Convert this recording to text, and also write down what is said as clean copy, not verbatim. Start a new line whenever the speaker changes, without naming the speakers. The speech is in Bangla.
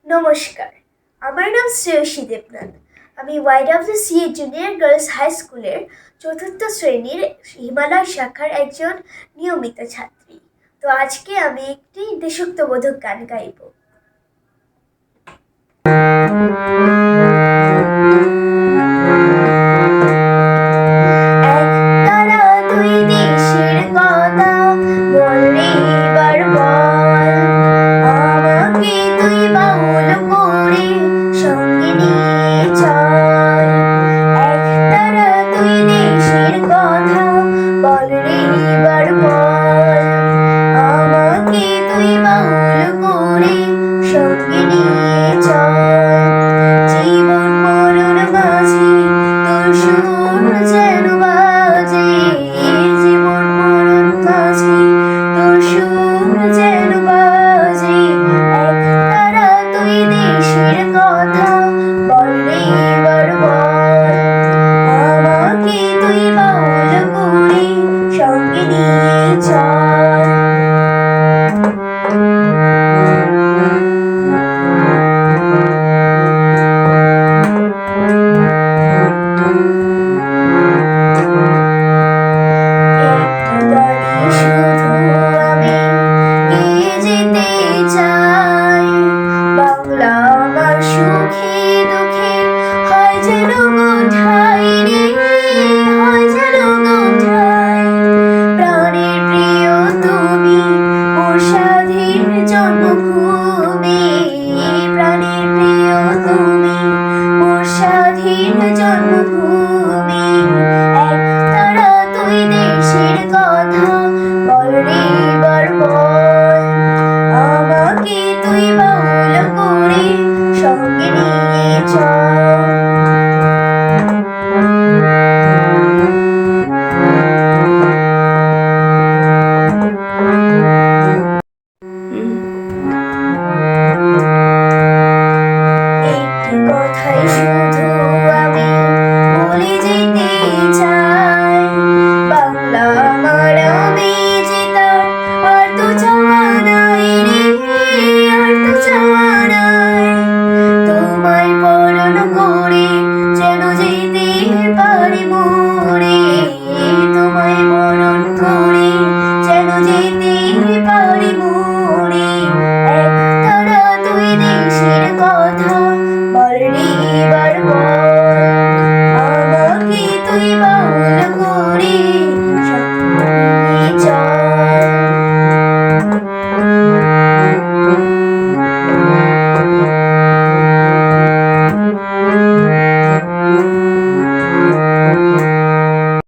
নমস্কার, আমার নাম শ্রেয়সী দেবনাথ। আমি YWCA জুনিয়র গার্লস হাই স্কুলের চতুর্থ শ্রেণীর হিমালয় শাখার একজন নিয়মিত ছাত্রী। তো আজকে আমি একটি দেশাত্মবোধক গান গাইব। আমাকে তুই বাউল করে সঙ্গে নিয়ে চল।